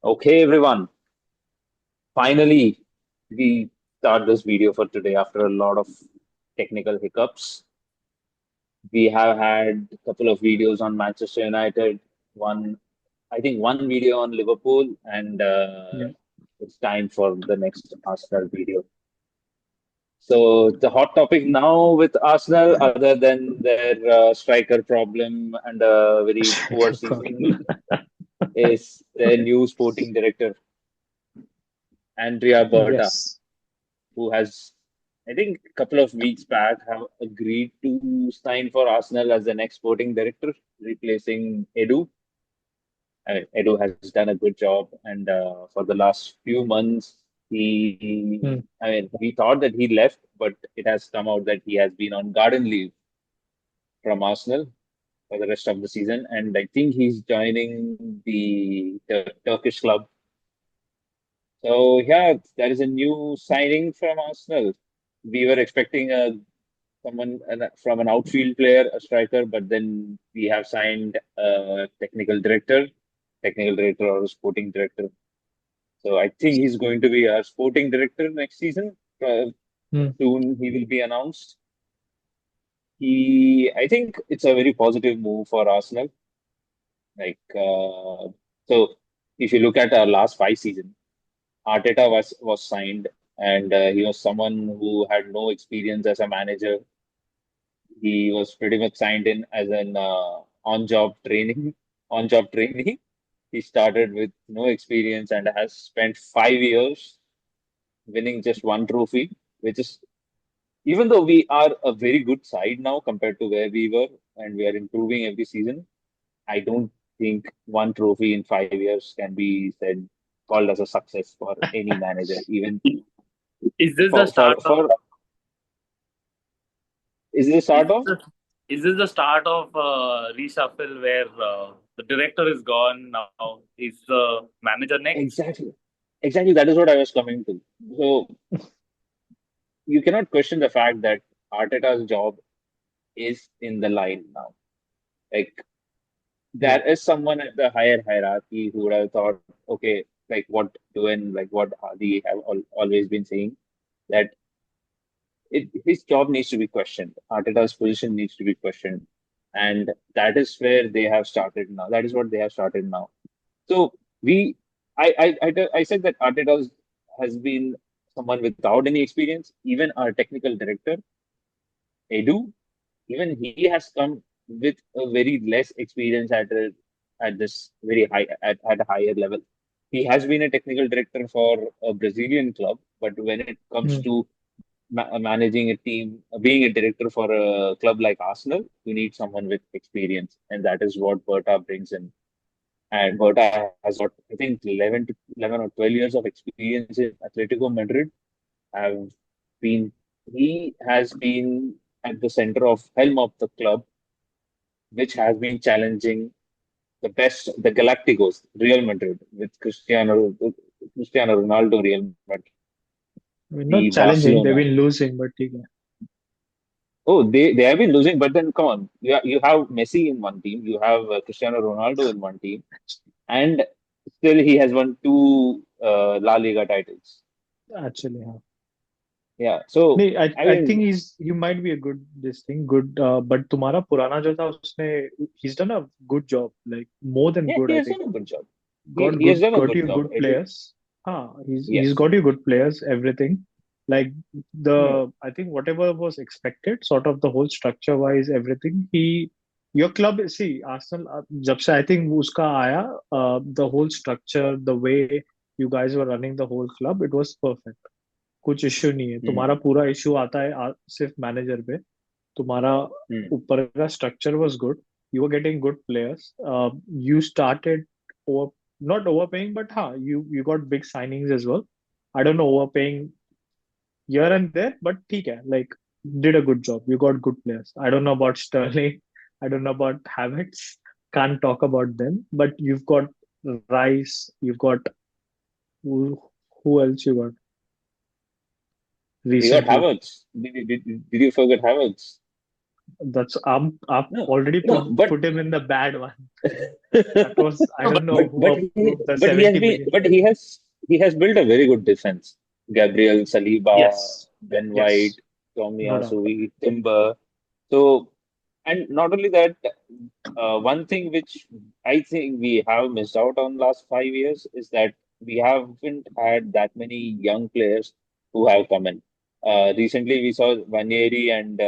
Okay, everyone. Finally, we start this video for today after a lot of technical hiccups. We have had a couple of videos on Manchester United, one, I think one video on Liverpool, and Yeah. it's time for the next Arsenal video. So the hot topic now with Arsenal, other than their striker problem and a very poor Striker season, problem. is their new sporting director, Andrea Berta, Yes. who has, I think, a couple of weeks back, have agreed to sign for Arsenal as the next sporting director, replacing Edu. I mean, Edu has done a good job, and for the last few months, Hmm. I mean, we thought that he left, but it has come out that he has been on garden leave from Arsenal for the rest of the season, and I think he's joining the Turkish club. So yeah, there is a new signing from Arsenal. We were expecting from an outfield player, a striker, but then we have signed a technical director or a sporting director. So I think he's going to be our sporting director next season. Hmm. Soon he will be announced. I think it's a very positive move for Arsenal. So if you look at our last 5 seasons, Arteta was signed, and he was someone who had no experience as a manager. He was pretty much signed in as an on-job training, on-job trainee. He started with no experience and has spent 5 years winning just one trophy, which is even though we are a very good side now compared to where we were, and we are improving every season. I don't think one trophy in 5 years can be said called as a success for any manager, even Is this the for start of is this is start this of the, is this the start of reshuffle where the director is gone now? Is the manager next? exactly exactly that is what I was coming to. So you cannot question the fact that Arteta's job is in the line now. Like Yeah. there is someone at the higher hierarchy who would have thought, okay, like what doing, like what Hadi have always been saying, that his job needs to be questioned. Arteta's position needs to be questioned, and that is where they have started now. That is what they have started now. So we, I said that Arteta has been someone without any experience. Even our technical director, Edu, even he has come with a very less experience at this very at a higher level. He has been a technical director for a Brazilian club, but when it comes Hmm. to managing a team, being a director for a club like Arsenal, you need someone with experience, and that is what Berta brings in. And Berta has got, I think, 11 or 12 years of experience in Atletico Madrid. Have been He has been at the center of helm of the club, which has been challenging the Galacticos, Real Madrid, with Cristiano Ronaldo, Real Madrid, I mean, the not challenging. They've Barcelona. been losing, but okay. Oh, they have been losing, but then come on, you have Messi in one team, you have Cristiano Ronaldo in one team, and still he has won two La Liga titles. Actually, huh. Yeah, so नहीं, I I think mean, he might be a good this thing good but तुम्हारा पुराना जो था उसने he's done a good job, like more than yeah, good. he I has think done a good job. got He has done a got good you job. good players. He's Yes. got you good players, everything. Like No. I think whatever was expected, sort of the whole structure wise, everything. Your club, see, Arsenal, जब से I think उसका आया, the whole structure, the way you guys were running the whole club, it was perfect. कुछ issue नहीं है, Hmm. तुम्हारा पूरा issue आता है सिर्फ मैनेजर पे. तुम्हारा Hmm. ऊपर का structure was good. You were getting good players. You started over, not overpaying, but you got big signings as well. I don't know, overpaying here and there, but ठीक है, like did a good job. You got good players. I don't know about Sterling. I don't know about Havertz. Can't talk about them. But you've got Rice. You've got who else you got We got recently? Havertz. Did you forget Havertz? That's I've No, already no, but put him in the bad one. That was I No, but don't know who approved the 70 million. but he has built a very good defense. Gabriel, Saliba, Yes, Ben White, yes, no doubt. Tomiyasu, Timber. So, and not only that, one thing which I think we have missed out on last 5 years is that we haven't had that many young players who have come in. Recently, we saw Vanieri and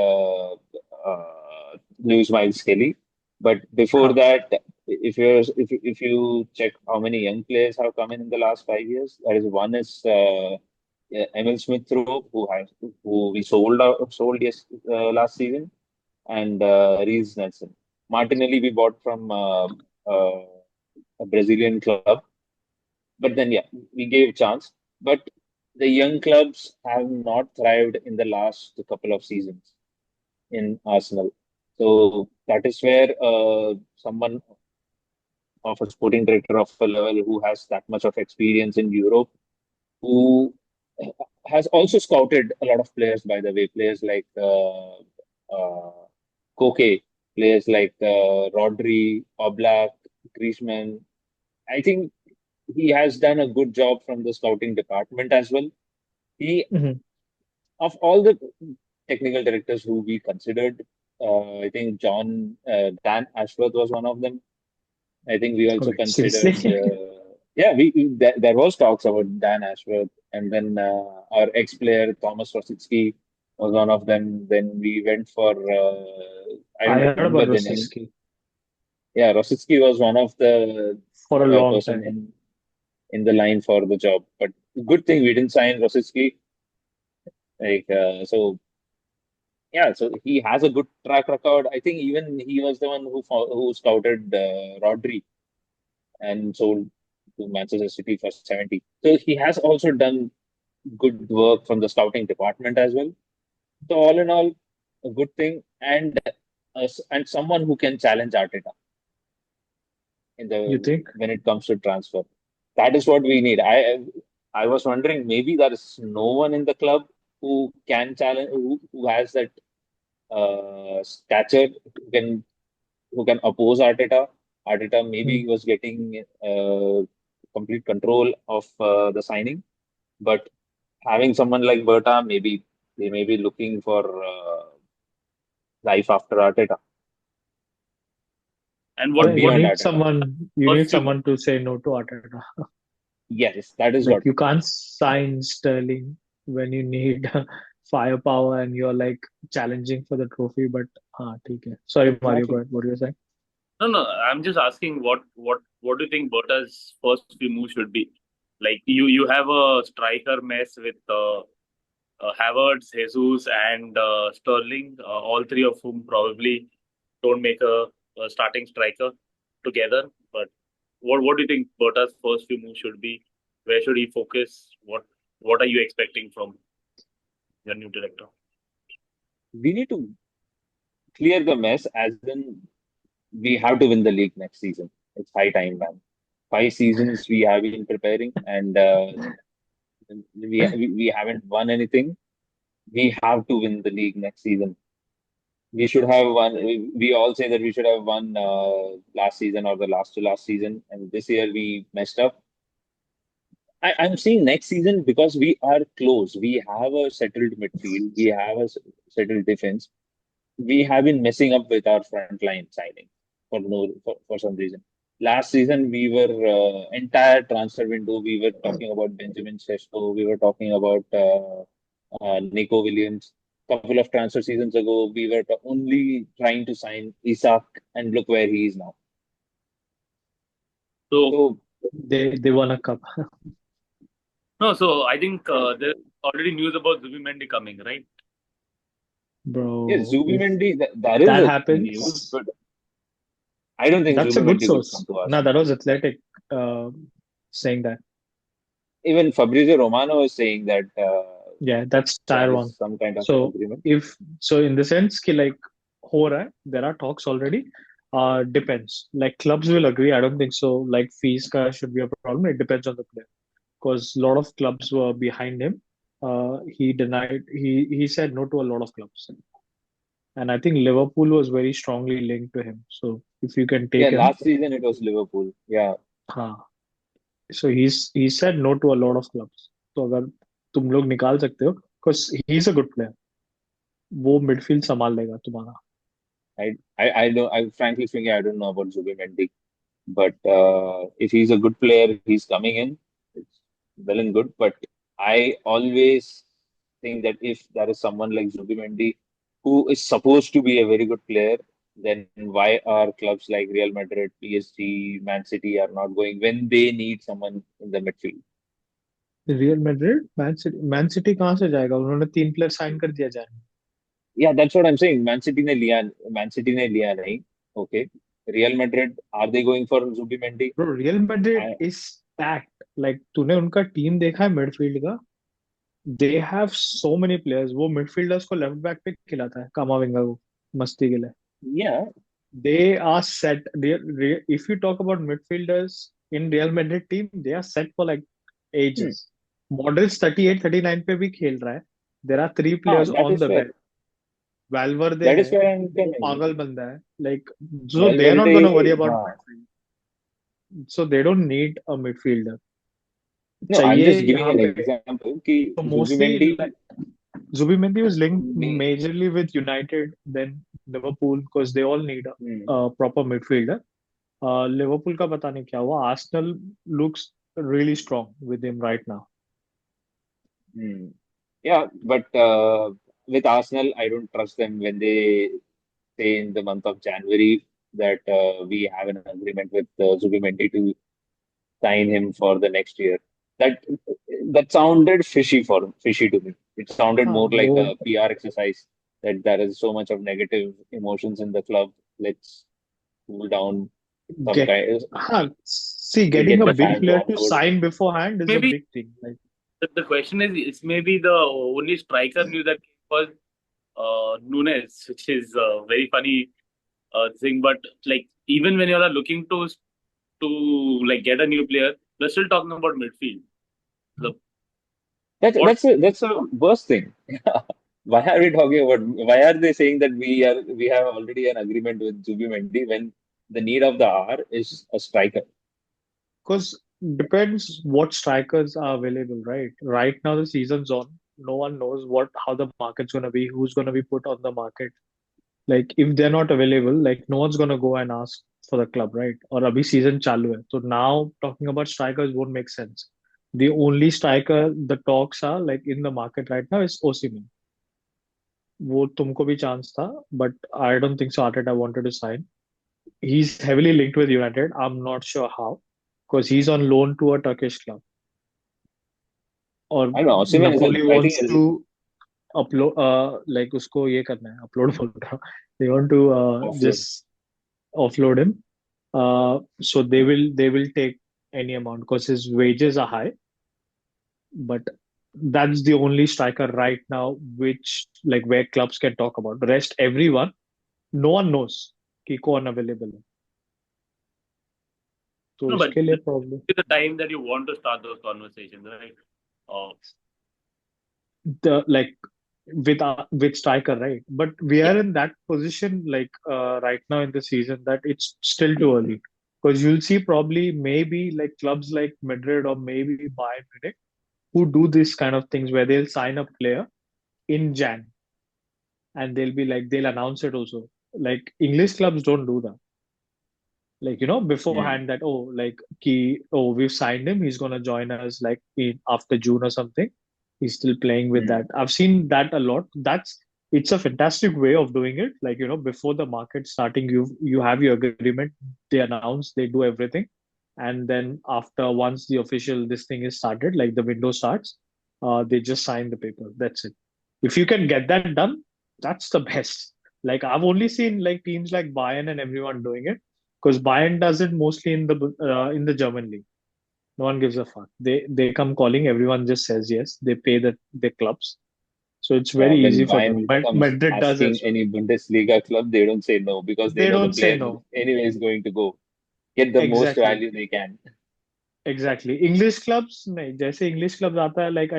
Lewis Miles Kelly, but before Huh. that, if you check how many young players have come in the last 5 years, there is one is yeah, Emil Smith Rowe who we sold last season, and Reece Nelson. Martinelli we bought from a Brazilian club, but then yeah, we gave chance. But the young clubs have not thrived in the last couple of seasons in Arsenal. So that is where someone of a sporting director of a level who has that much of experience in Europe, who has also scouted a lot of players, by the way, players like Koke, players like Rodri, Oblak, Griezmann. I think he has done a good job from the scouting department as well. He, Hmm. of all the technical directors who we considered, I think Dan Ashworth was one of them. I think we also Wait, seriously? considered, yeah, there was talks about Dan Ashworth, and then our ex-player Thomas Rosicki was one of them. Then we went for, I I don't heard remember about the name. Rosicki Yeah, Rosicki was one of the for a long person time. in the line for the job. But good thing we didn't sign Rosicki. Like yeah, so he has a good track record. I think even he was the one who scouted Rodri and sold to Manchester City for 70. So he has also done good work from the scouting department as well. So all in all, a good thing, and someone who can challenge Arteta in You the think? when it comes to transfer. That is what we need. I was wondering maybe there is no one in the club who can challenge who has that stature who can oppose Arteta. Arteta Hmm. maybe was getting complete control of the signing, but having someone like Berta, maybe they may be looking for life after Arteta, and or You beyond what need Arteta. someone. You need first few someone to say no to Arteta. Yes, that is Like what. you can't sign Sterling when you need firepower and you're like challenging for the trophy. But ठीक है. Sorry, Mario. Go Exactly. ahead. What were you saying? No, I'm just asking what do you think Berta's first few moves should be? Like you have a striker mess with Havertz, Jesus, and Sterling, all three of whom probably don't make a starting striker together. But what do you think Berta's first few moves should be? Where should he focus? What are you expecting from your new director? We need to clear the mess, as in we have to win the league next season. It's high time, man. 5 seasons we have been preparing, and we haven't won anything. We have to win the league next season. We should have won. We all say that we should have won last season or the last to last season, and this year we messed up. I'm seeing next season because we are close. We have a settled midfield. We have a settled defense. We have been messing up with our frontline signing for some reason. Last season, we were entire transfer window. We were talking about Benjamin Sesko. We were talking about Nico Williams. Couple of transfer seasons ago, we were only trying to sign Isak, and look where he is now. So So They won a cup, no, so I think there's already news about Zubimendi coming, right? yes, bro. If Zubimendi, there is that a news, happens, but I don't think that's a good Zubimendi would come source. to No, us. that was Athletic uh, saying that. Even Fabrizio Romano is saying that Yeah, that's there tier is one. some kind of So agreement. if in the sense कि like हो रहा है, there are talks already. Depends. Like clubs will agree. I don't think so. Like fees का should be a problem. It depends on the player because a lot of clubs were behind him. He denied. He said no to a lot of clubs. and I think Liverpool was very strongly linked to him. So if you can Yeah, take him, last season it was Liverpool. Yeah. हाँ. So he said no to a lot of clubs. तो अगर तुम लोग निकाल सकते हो, because he is a good player, वो midfield संभाल लेगा तुम्हारा. I don't, I frankly speaking, I don't know about Zubimendi. But if he's a good player, he's coming in. It's well and good. But I always think that if there is someone like Zubimendi who is supposed to be a very good player, then why are clubs like Real Madrid, PSG, Man City are not going when they need someone in the midfield? Real Madrid, man city कहाँ से जाएगा? उन्होंने 3 player sign कर दिया जाए. Yeah, that's what I'm saying. Man City ने लिया नहीं. Okay. Real Madrid, are they going for Zubimendi? Bro, real Madrid I, is packed. Like तूने उनका टीम देखा है मिडफील्ड का? They have so many players. वो मिडफील्डर्स को लेफ्ट बैक पे खिलाता है, कामाविंगा को, मस्ती के लिए. yeah. They are set. If you talk about midfielders in Real Madrid team, they are set for like Hmm. ages. Modric 38, 39 पे भी खेल रहा है. There are 3 players That on is the fair. bench. Valverde That है, is fair I'm वो telling you. पागल बंदा है. Like, so they are not Valverde, gonna worry about हाँ. midfield. So they don't need a midfielder. No, I'm चाहिए just giving यहाँ an पे. example कि So mostly Zubimendi like Zubimendi was linked may, majorly with United, then Liverpool, because they all need hmm, a proper midfielder. Liverpool का पता नहीं क्या हुआ. Arsenal looks really strong with him right now. hmm. Yeah, but with Arsenal, I don't trust them when they say in the month of January that we have an agreement with Zubimendi to sign him for the next year. That that sounded fishy to me. It sounded हाँ more like वो. a PR exercise that there is so much of negative emotions in the club. Let's cool down some get kind. हाँ, see, We'll getting get a the big fans player on to board. sign beforehand is a Maybe big thing. Like, the question is, it's maybe the only striker knew that was Nunes, which is a very funny thing. But like even when you are looking to like get a new player, we're still talking about midfield. The what That's a worst thing. Why are we talking about? Why are they saying that we have already an agreement with Zubimendi when the need of the hour is a striker? because depends what strikers are available, right? Right now the season's on. No one knows what how the market's gonna be, who's gonna be put on the market. Like if they're not available, like no one's gonna go and ask for the club, right? Or abhi season chalu hai. So now talking about strikers won't make sense. The only striker the talks are like in the market right now is Osimhen. वो तुमको भी chance था, but I don't think so Arteta wanted to sign. He's heavily linked with United. I'm not sure how, because he's on loan to a Turkish club. Or I don't know. Osimhen is Napoli I think wants is to upload, like उसको ये करना है, upload बोल रहा हूँ. They want to offload. just offload him. So they will take any amount because his wages are high. But that's the only striker right now which like where clubs can talk about. The rest, everyone, no one knows कि कौन available है. तो no, but उसके लिए this problem. is the time that you want to start those conversations, right? The like with striker, right? But we are in that position like right now in the season that it's still too early, because you'll see probably maybe like clubs like Madrid or maybe Bayern Munich who do this kind of things where they'll sign a player in Jan, and they'll be like they'll announce it also. Like English clubs don't do that. Like Hmm. beforehand that, oh, like we've signed him, he's gonna join us like after June or something. He's still playing with Hmm. that. I've seen that a lot. It's a fantastic way of doing it. Like before the market starting, you have your agreement. They announce, they do everything, and then after once the official this thing is started, like the window starts, they just sign the paper. That's it. If you can get that done, that's the best. Like I've only seen like teams like Bayern and everyone doing it, because Bayern does it mostly in the German league. No one gives a fuck. They come calling. Everyone just says yes. They pay the clubs, so it's Yeah, very when easy for them. Bayern But comes Madrid does asking as well. any Bundesliga club, they don't say no because they They know the don't say player no. anyway is going to go get the most Exactly. value they can. Exactly. English clubs नहीं, जैसे English clubs आता है, like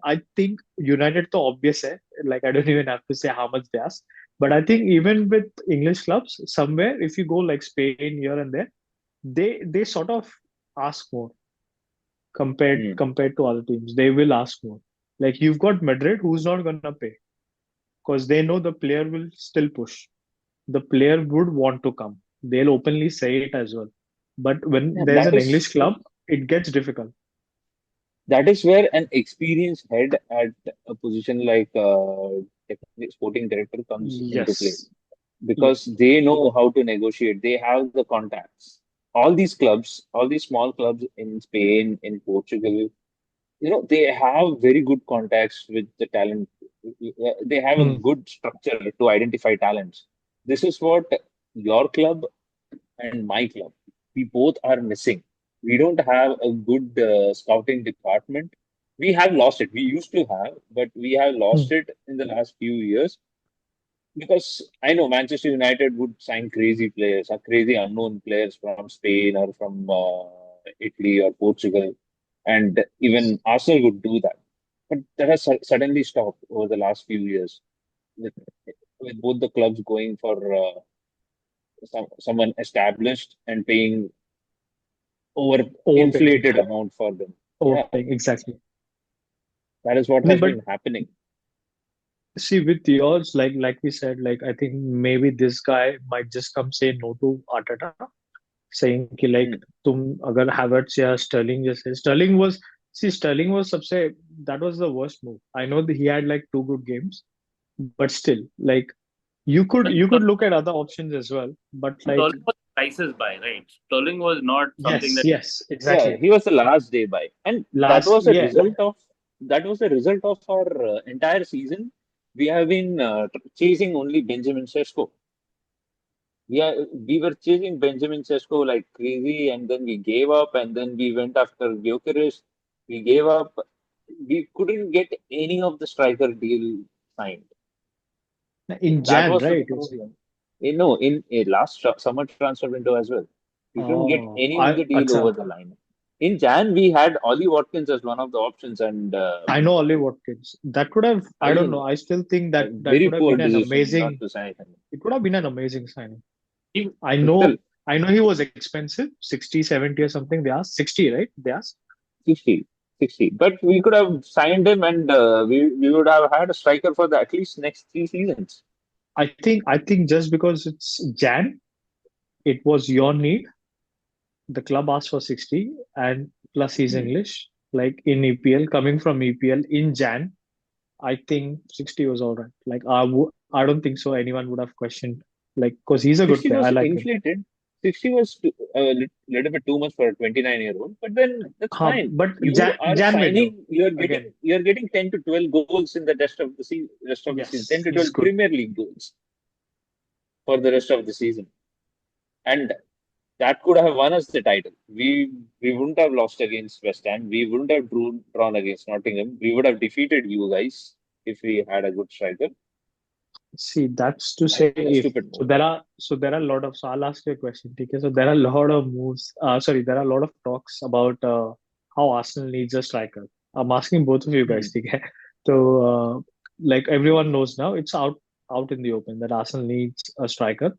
I think United तो obvious है. Like I don't even have to say how much they ask. But I think even with English clubs, somewhere if you go like Spain here and there, they sort of ask more Hmm. compared to other teams. They will ask more. Like you've got Madrid, who's not gonna pay because they know the player will still push. The player would want to come. They'll openly say it as well. But when Yeah, there's an English club, it gets difficult. that is where an experienced head at a position like sporting director comes into play, Yes. because Yes. they know how to negotiate. They have the contacts. All these clubs, all these small clubs in Spain, in Portugal, they have very good contacts with the talent. They have a Mm, good structure to identify talents. This is what your club and my club, we both are missing. We don't have a good scouting department. We have lost it. We used to have, but we have lost mm, it in the last few years, because I know Manchester United would sign crazy players, or crazy unknown players from Spain or from Italy or Portugal, and even Arsenal would do that. But that has suddenly stopped over the last few years, with, with both the clubs going for someone established and paying over overpaying. inflated amount for them. Yeah, Overpaying, exactly. that is what No, has but been happening. see, with yours, like we said, like I think maybe this guy might just come say no to Arteta, saying कि like Hmm. तुम अगर Havertz या Sterling जैसे Sterling was सबसे that was the worst move. I know that he had like two good games, but still, like you could look at other options as well. But like Sterling was crisis buy, right? Sterling was not something yes, that yes, Yeah, exactly. he was the last day buy, and Last, yeah, that was a result of our entire season. We have been chasing only Benjamin Sesko. We were chasing Benjamin Sesko like crazy, and then we gave up, and then we went after Gyökeres. We gave up. We couldn't get any of the striker deal signed. in That Jan, was the right? You say. problem. No, in a last summer transfer window as well. We couldn't get Oh, any of the deal over acha. the line. In Jan, we had Ollie Watkins as one of the options, and I know Ollie Watkins. That could have, I don't know. again, I still think a that very would have poor been an decision not amazing. to sign him. It would have been an amazing signing. he, I But still, know, I know he was expensive, 60, 70 or something. They asked 60, right? They asked. 60, 60. But we could have signed him, and we would have had a striker for the at least next 3 seasons. I think just because it's Jan, it was your need. The club asked for 60, and plus he's Hmm. English. Like in EPL, coming from EPL in Jan, I think 60 was all right. Like I don't think so. Anyone would have questioned, like, because he's a good 60 player. I was like him. inflated. 60 was a little bit too much for a 29-year-old, but then that's fine. But You are Jan window signing, again. you're getting 10 to 12 goals in the rest of the season, Yes, 10 to he's 12 good. Premier League goals for the rest of the season. And that could have won us the title. We wouldn't have lost against West Ham. We wouldn't have drawn against Nottingham. We would have defeated you guys if we had a good striker. See, that's to That say was a if stupid move. there are a lot of so I'll ask you a question. Okay, so there are a lot of moves. Sorry, there are a lot of talks about how Arsenal needs a striker. I'm asking both of you Hmm. guys. Okay, so like everyone knows now, it's out in the open that Arsenal needs a striker.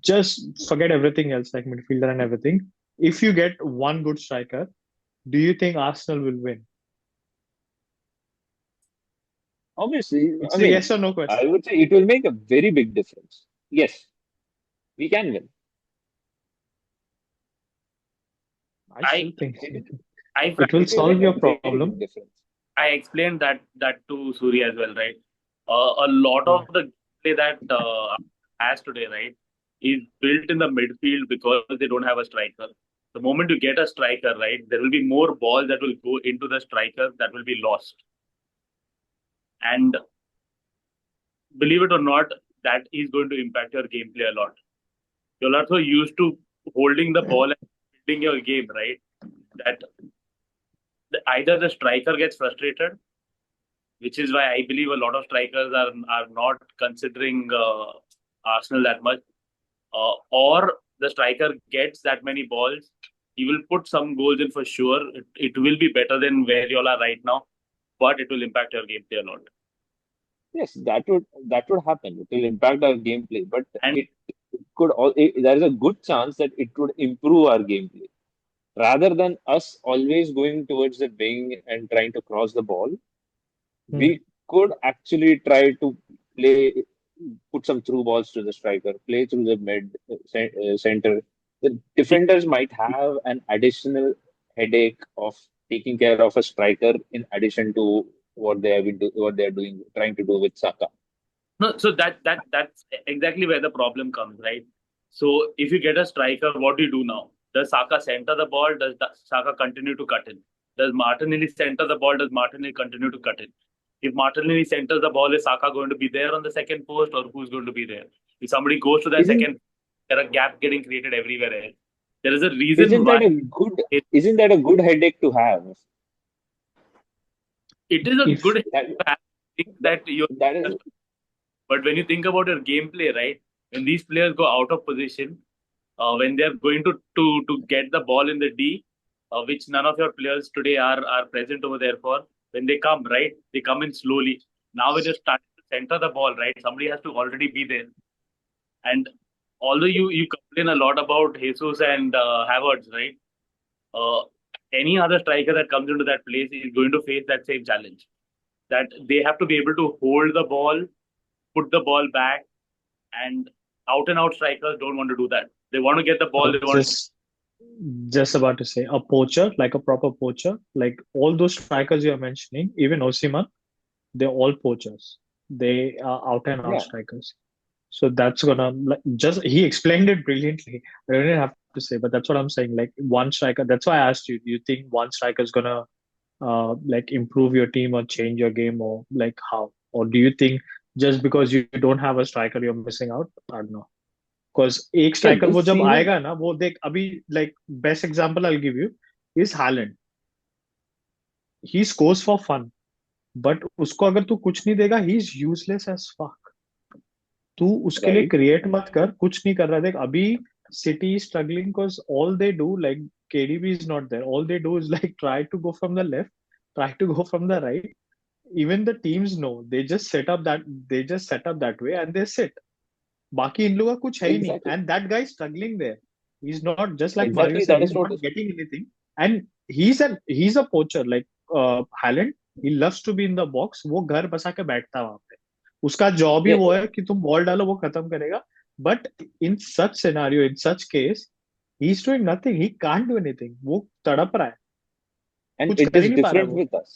Just forget everything else like midfielder and everything. If you get one good striker, do you think Arsenal will win? Obviously, I It's a yes mean, or no I question. would say it will make a very big difference. Yes, we can win. I I still think It, I it will it will frankly make solve a your very problem. big difference. I explained that to Suri as well, right? A lot Yeah. of the play that has today, right, is built in the midfield because they don't have a striker. The moment you get a striker, right, there will be more balls that will go into the striker that will be lost. And believe it or not, that is going to impact your gameplay a lot. You're also used to holding the ball and building your game, right? That either the striker gets frustrated, which is why I believe a lot of strikers are not considering Arsenal that much, or the striker gets that many balls. He will put some goals in for sure. It will be better than where you all are right now, but it will impact your gameplay a lot. Yes, that would happen. It will impact our gameplay, but And there is a good chance that it would improve our gameplay rather than us always going towards the wing and trying to cross the ball. Hmm. We could actually try to play, put some through balls to the striker, play through the center. The defenders might have an additional headache of taking care of a striker in addition to what they are doing, trying to do with Saka. no, so that's exactly where the problem comes, right? So if you get a striker, what do you do now? Does Saka center the ball? Does Saka continue to cut in? Does Martinelli center the ball? Does Martinelli continue to cut in? If Martinelli centers the ball, is Saka going to be there on the second post, or who's going to be there? If somebody goes to that Isn't second, there are gap getting created everywhere else. There is a reason isn't why that a good it, isn't that a good headache to have? it is a If good That thing that you. that is But when you think about your gameplay, right? When these players go out of position, when they're going to get the ball in the D, which none of your players today are present over there for. When they come, right, they come in slowly. Now when you're starting to center the ball, right, somebody has to already be there. And although you complain a lot about Jesus and Havertz, right, uh, any other striker that comes into that place is going to face that same challenge. That they have to be able to hold the ball, put the ball back, and out and out strikers don't want to do that. They want to get the I ball. They was want to. just about to say a poacher, like a proper poacher, like all those strikers you're mentioning, even Osimhen, they're all poachers. They are out and out yeah. strikers. So that's gonna like just he explained it brilliantly. I don't even have to say, but that's what I'm saying. Like one striker. That's why I asked you. Do you think one striker is gonna like improve your team or change your game or like how? Or do you think just because you don't have a striker you're missing out? I don't know. Because एक Yeah, striker वो this जब season, आएगा ना वो देख अभी like best example I'll give you is Haaland. He scores for fun, but उसको अगर तू कुछ नहीं देगा he is useless as fuck. तू उसके लिए right? क्रिएट मत कर कुछ नहीं कर रहा देख अभी City is struggling because all they do like KDB is not there. All they do is like try to go from the left, try to go from the right. Even the teams know they just set up that way and they sit. बाकी इन लोगों का कुछ है ही नहीं Exactly. and that guy is struggling there. He's not just like Mario Exactly. said. That is He's what not is. getting anything and he's a poacher like Haaland. He loves to be in the box. वो घर बसा के बैठता है वहां पे. उसका job ही Yeah, वो है कि तुम बॉल डालो वो खत्म करेगा. But in such scenario in such case he is doing nothing he can't do anything वो तड़प रहा है and कुछ it कर ही is नहीं पा रहा है different वो. with us.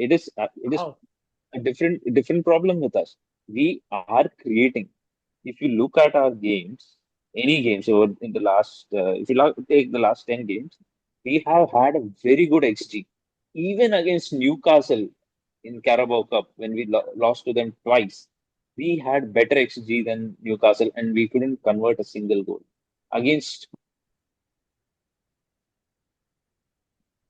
It is How? a different problem with us. We are creating. If you look at our games, any games over in the last, if you take the last 10 games, we have had a very good XG. Even against Newcastle in Carabao Cup, when we lost to them twice, we had better XG than Newcastle, and we couldn't convert a single goal. Against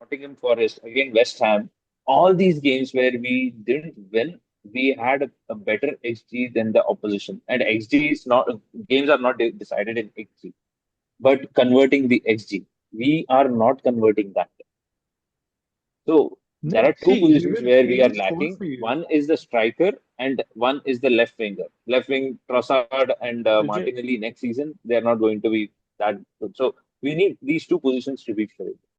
Nottingham Forest, again West Ham, all these games where we didn't win, we had a better XG than the opposition. And XG is not games are not decided in XG, but converting the XG. We are not converting that. So there नहीं are two see positions where he we are will score lacking. for you. One is the striker, and one is the left winger. Left wing Trossard and तुझे Martinelli next season they are not going to be that good. So we need these two positions to be filled.